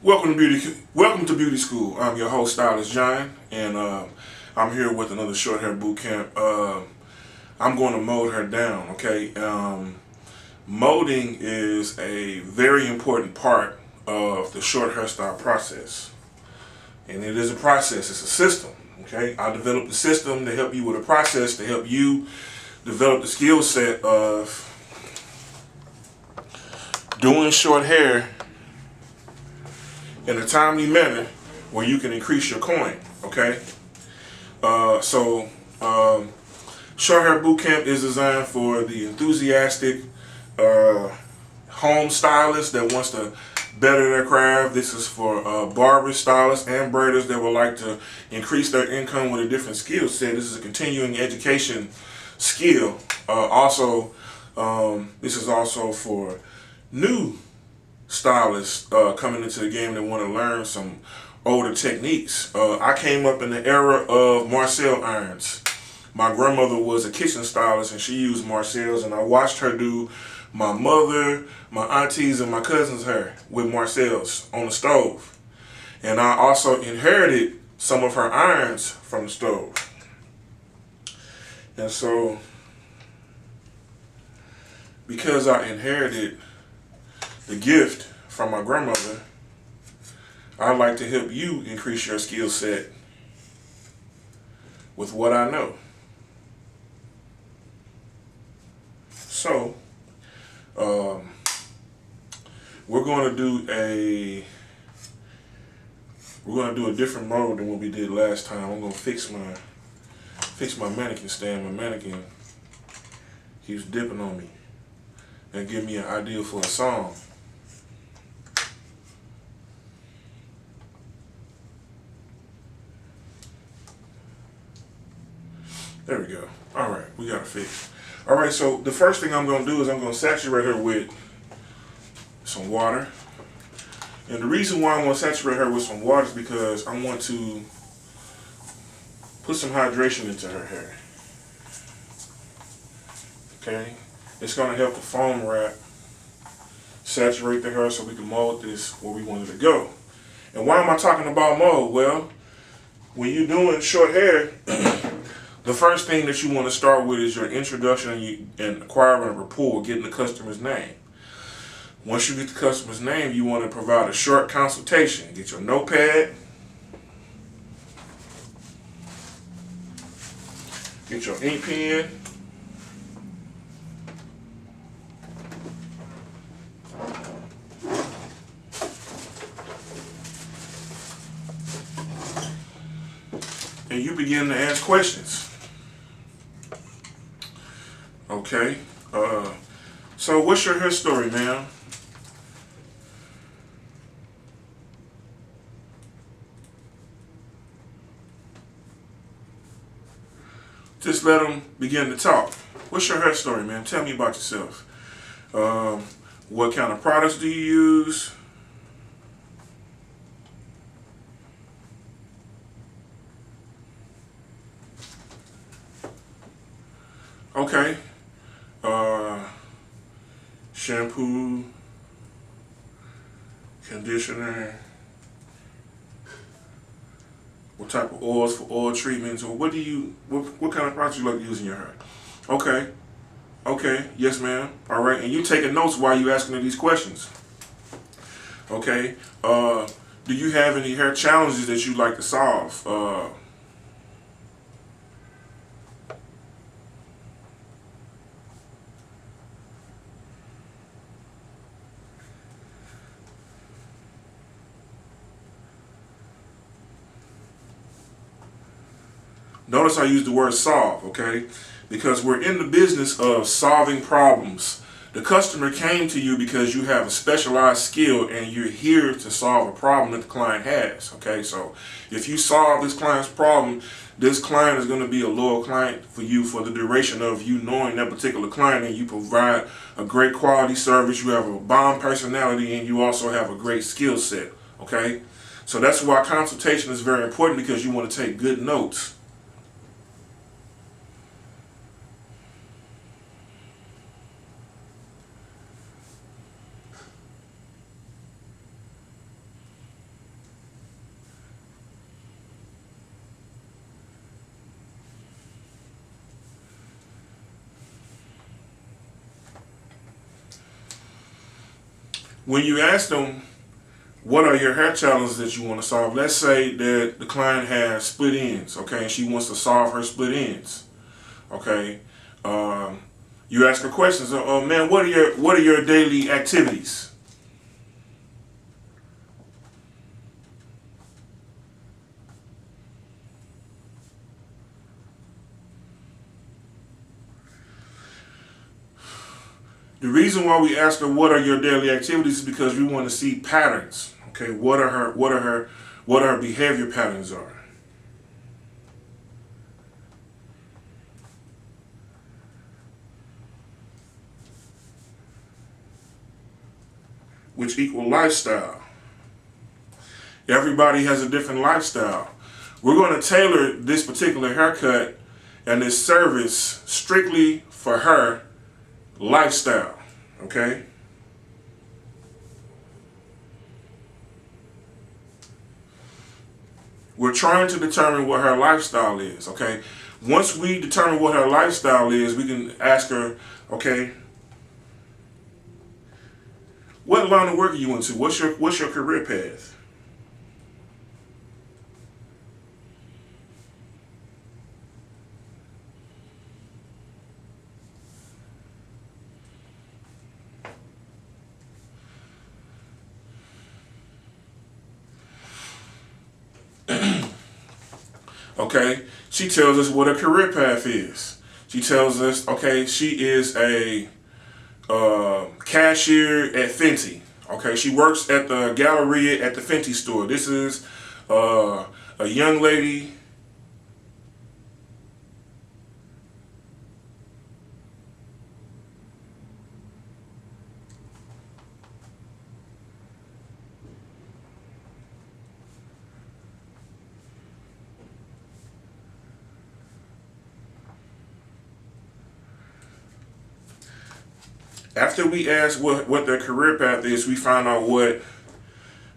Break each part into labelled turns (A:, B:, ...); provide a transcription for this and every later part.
A: Welcome to Beauty School. I'm your host, Stylist John, and I'm here with another short hair boot camp. I'm going to mold her down. Okay, molding is a very important part of the short hairstyle process, and it is a process. It's a system. Okay, I developed a system to help you with a process to help you develop the skill set of doing short hair in a timely manner where you can increase your coin. Okay, so short hair boot camp is designed for the enthusiastic home stylist that wants to better their craft. This is for barbers, stylists, and braiders that would like to increase their income with a different skill set. This is a continuing education skill. This is also for new stylists coming into the game that want to learn some older techniques. I came up in the era of Marcel irons. My grandmother was a kitchen stylist and she used Marcel's, and I watched her do my mother, my aunties, and my cousins' hair with Marcel's on the stove. And I also inherited some of her irons from the stove. And so, because I inherited the gift from my grandmother, I'd like to help you increase your skill set with what I know. So, we're going to do a different mold than what we did last time. I'm going to fix my mannequin stand. My mannequin keeps dipping on me and give me an idea for a song. There we go. All right, we got it fixed. All right, so the first thing I'm going to do is I'm going to saturate her with some water. And the reason why I want to saturate her with some water is because I want to put some hydration into her hair. Okay? It's going to help the foam wrap saturate the hair so we can mold this where we want it to go. And why am I talking about mold? Well, when you're doing short hair, the first thing that you want to start with is your introduction and acquiring a rapport, getting the customer's name. Once you get the customer's name, you want to provide a short consultation. Get your notepad, get your ink pen, and you begin to ask questions. Okay, so what's your hair story, ma'am? Just let them begin to talk. What's your hair story, man? Tell me about yourself. What kind of products do you use? Okay. Shampoo, conditioner, what type of oils for oil treatments, or what kind of products you like to use in your hair? Okay. Okay. Yes, ma'am. All right. And you taking notes while you asking her these questions. Okay. Do you have any hair challenges that you'd like to solve? Notice I use the word solve, okay? Because we're in the business of solving problems. The customer came to you because you have a specialized skill and you're here to solve a problem that the client has, okay? So if you solve this client's problem, this client is going to be a loyal client for you for the duration of you knowing that particular client, and you provide a great quality service, you have a bomb personality, and you also have a great skill set, okay? So that's why consultation is very important, because you want to take good notes. When you ask them, what are your hair challenges that you want to solve? Let's say that the client has split ends, okay, and she wants to solve her split ends, okay. You ask her questions. Oh man, what are your daily activities? The reason why we ask her what are your daily activities is because we want to see patterns. Okay, what her behavior patterns are. Which equal lifestyle. Everybody has a different lifestyle. We're going to tailor this particular haircut and this service strictly for her lifestyle. Okay? We're trying to determine what her lifestyle is. Okay? Once we determine what her lifestyle is, we can ask her, okay, what line of work are you into? What's your career path? Okay, she tells us what her career path is. She tells us, okay, she is a cashier at Fenty. Okay, she works at the Galleria at the Fenty store. This is a young lady. After we ask what their career path is, we find out what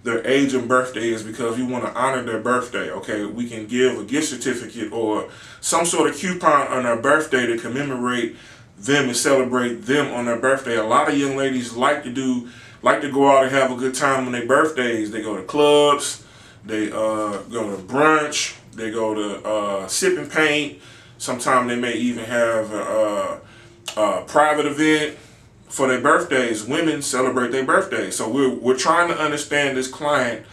A: their age and birthday is because we want to honor their birthday. Okay, we can give a gift certificate or some sort of coupon on their birthday to commemorate them and celebrate them on their birthday. A lot of young ladies like to go out and have a good time on their birthdays. They go to clubs, they go to brunch, they go to sip and paint. Sometimes they may even have a private event for their birthdays. Women celebrate their birthdays. So we're trying to understand this client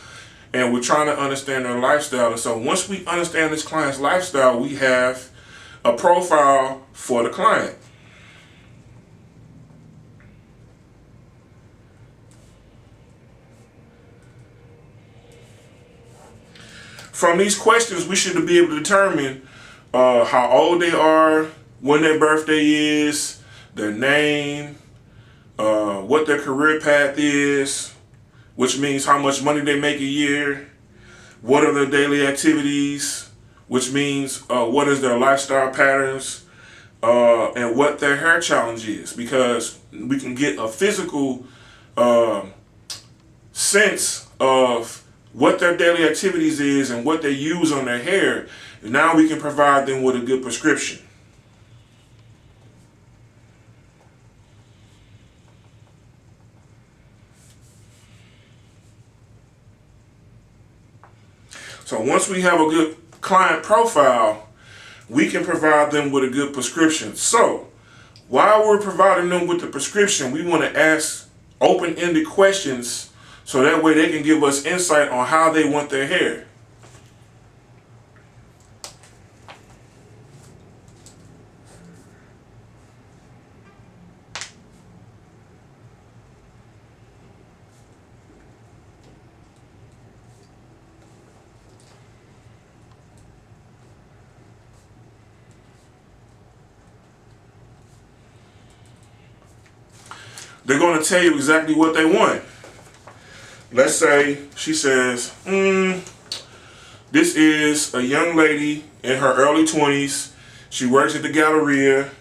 A: and we're trying to understand their lifestyle. And so once we understand this client's lifestyle, we have a profile for the client. From these questions, we should be able to determine how old they are, when their birthday is, their name, what their career path is, which means how much money they make a year, what are their daily activities, which means what is their lifestyle patterns, and what their hair challenge is, because we can get a physical sense of what their daily activities is and what they use on their hair. And now we can provide them with a good prescription. So once we have a good client profile, we can provide them with a good prescription. So while we're providing them with the prescription, we want to ask open-ended questions so that way they can give us insight on how they want their hair. They're going to tell you exactly what they want. Let's say she says, this is a young lady in her early 20s. She works at the Galleria.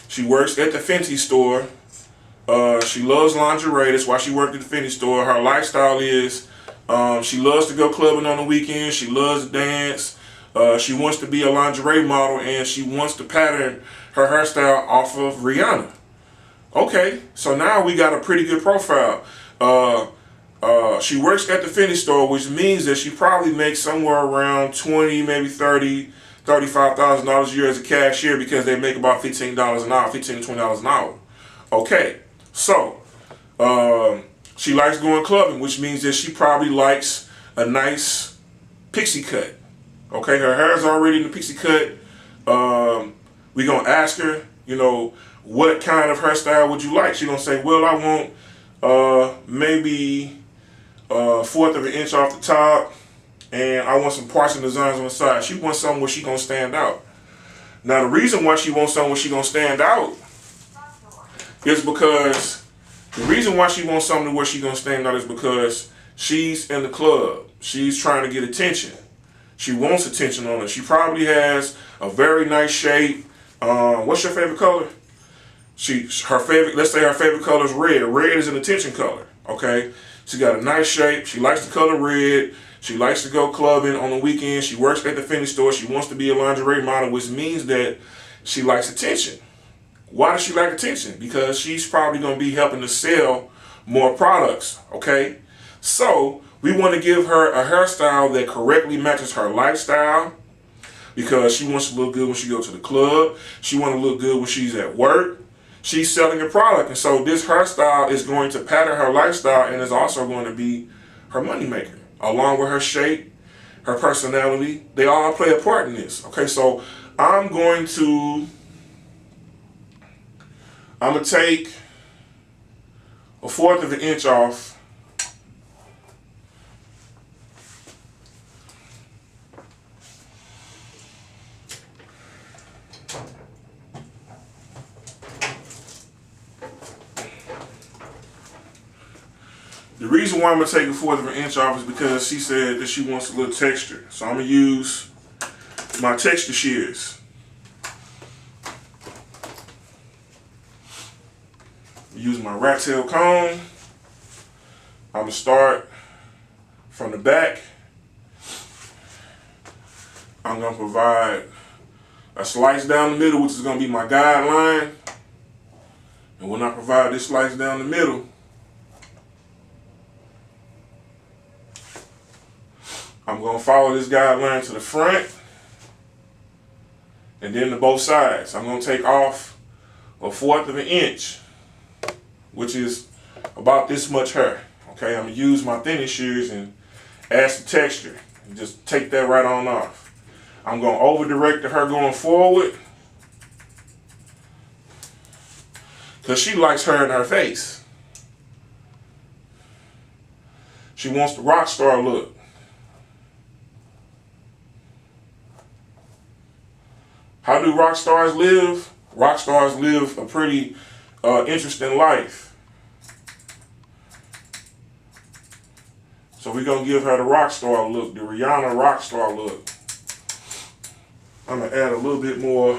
A: She works at the Fenty store. She loves lingerie. That's why she worked at the Fenty store. Her lifestyle is she loves to go clubbing on the weekends. She loves to dance. She wants to be a lingerie model, and she wants to pattern her hairstyle off of Rihanna. Okay, so now we got a pretty good profile. She works at the finish store, which means that she probably makes somewhere around 20, maybe 30, $35,000 a year as a cashier, because they make about $15 an hour, $15 to $20 an hour. Okay, so she likes going clubbing, which means that she probably likes a nice pixie cut. Okay, her hair's already in the pixie cut. We're gonna ask her, what kind of hairstyle would you like? She's gonna say, well, I want maybe a fourth of an inch off the top, and I want some parts and designs on the side. She wants something where she gonna stand out. Now, the reason why she wants something where she gonna stand out is because she's in the club. She's trying to get attention. She wants attention on her. She probably has a very nice shape. What's your favorite color? Let's say her favorite color is red. Red is an attention color. Okay, she got a nice shape. She likes the color red. She likes to go clubbing on the weekend. She works at the finish store. She wants to be a lingerie model, which means that she likes attention. Why does she like attention? Because she's probably going to be helping to sell more products. Okay, so we want to give her a hairstyle that correctly matches her lifestyle, because she wants to look good when she goes to the club. She wants to look good when she's at work. She's selling a product, and so this hairstyle is going to pattern her lifestyle, and is also going to be her moneymaker, along with her shape, her personality. They all play a part in this. Okay, so I'm going to take a fourth of an inch off. The reason why I'm going to take a fourth of an inch off is because she said that she wants a little texture. So I'm going to use my texture shears. Use my rat tail comb. I'm going to start from the back. I'm going to provide a slice down the middle, which is going to be my guideline. And when I provide this slice down the middle, I'm going to follow this guideline to the front and then to both sides. I'm going to take off a fourth of an inch, which is about this much hair. Okay, I'm going to use my thinning shears and add some texture and just take that right on off. I'm going to over direct her going forward, because she likes her in her face. She wants the rock star look. How do rock stars live? Rock stars live a pretty interesting life. So we're going to give her the rock star look, the Rihanna rock star look. I'm going to add a little bit more,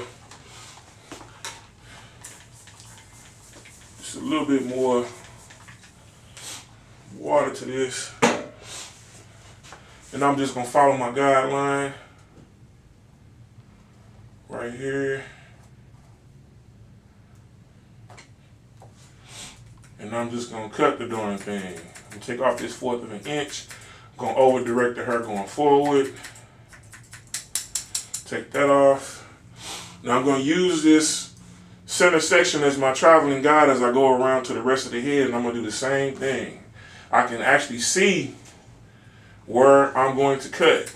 A: just a little bit more water to this. And I'm just going to follow my guideline right here. And I'm just going to cut the darn thing. I'm going to take off this fourth of an inch. I'm going to over direct her going forward. Take that off. Now I'm going to use this center section as my traveling guide as I go around to the rest of the head, and I'm going to do the same thing. I can actually see where I'm going to cut.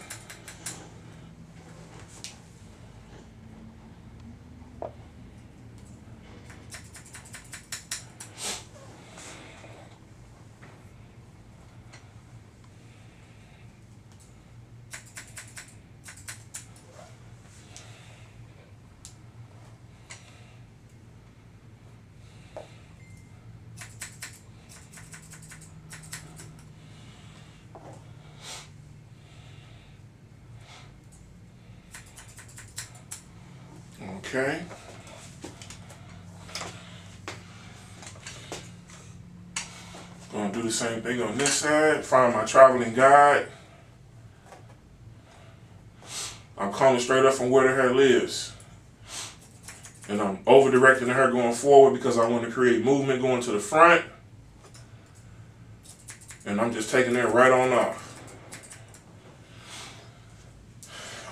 A: Okay. Gonna do the same thing on this side. Find my traveling guide. I'm coming straight up from where the hair lives. And I'm over directing the hair going forward because I want to create movement going to the front. And I'm just taking that right on off.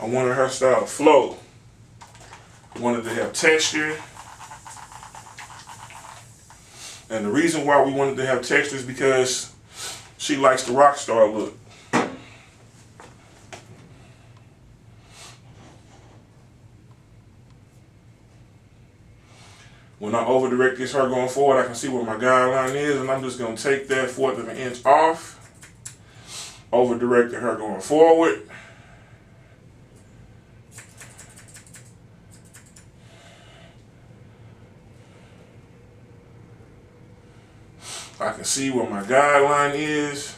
A: I wanted her style to flow. I wanted to have texture. And the reason why we wanted to have texture is because she likes the rock star look. When I over direct this her going forward, I can see where my guideline is, and I'm just going to take that 1/4 of an inch off. Over directed her going forward. I can see where my guideline is.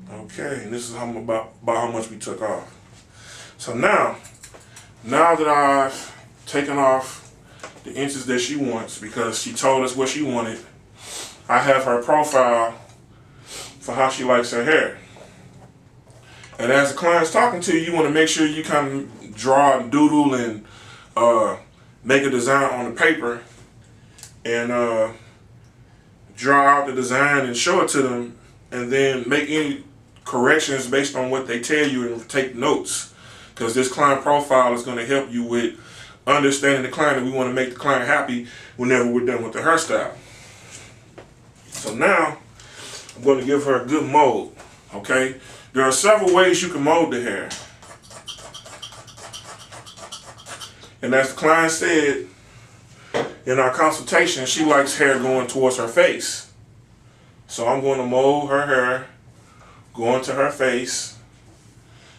A: Okay, and this is about how much we took off. So now that I've taken off the inches that she wants, because she told us what she wanted, I have her profile for how she likes her hair. And as the client's talking to you, you want to make sure you kind of draw and doodle and make a design on the paper and draw out the design and show it to them, and then make any corrections based on what they tell you and take notes, because this client profile is going to help you with understanding the client, and we want to make the client happy whenever we're done with the hairstyle. So now I'm going to give her a good mold. Okay, there are several ways you can mold the hair, and as the client said in our consultation, she likes hair going towards her face. So I'm going to mold her hair going to her face.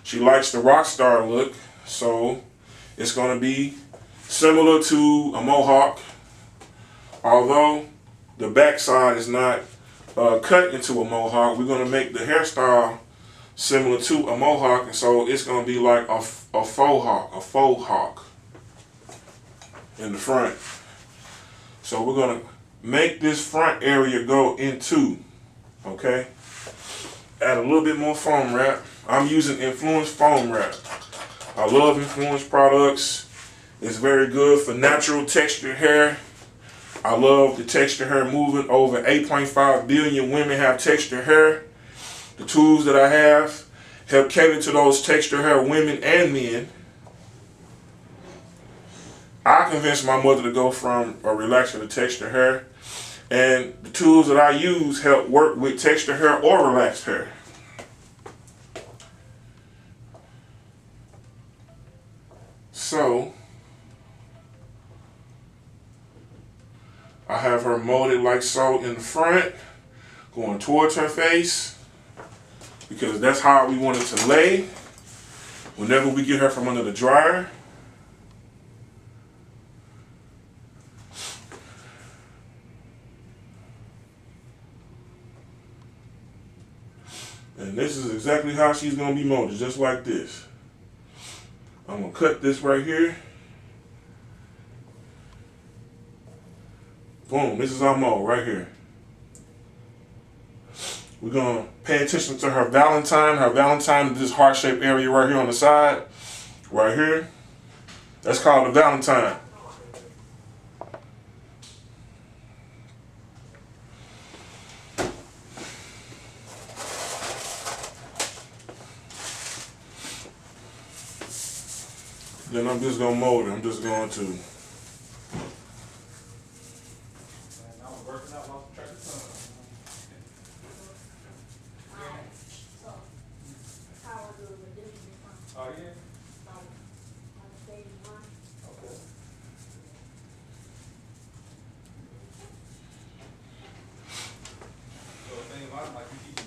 A: She likes the rock star look, so it's going to be similar to a mohawk, although the backside is not cut into a mohawk. We're going to make the hairstyle similar to a mohawk, and so it's going to be like a faux hawk in the front. So we're going to make this front area go in two, okay? Add a little bit more foam wrap. I'm using Influence foam wrap. I love Influence products. It's very good for natural textured hair. I love the textured hair movement. Over 8.5 billion women have textured hair. The tools that I have help cater to those textured hair women and men. I convinced my mother to go from a relaxer to textured hair, and the tools that I use help work with textured hair or relaxed hair. So I have her molded like so in the front, going towards her face, because that's how we want it to lay whenever we get her from under the dryer. And this is exactly how she's going to be molded, just like this. I'm going to cut this right here. Boom, this is our mold right here. We're going to pay attention to her Valentine. Her Valentine is this heart-shaped area right here on the side. Right here. That's called the Valentine. Then I'm just going to mold it. I'm just going to.
B: Oh, yeah? Okay. So the thing about it, like you keep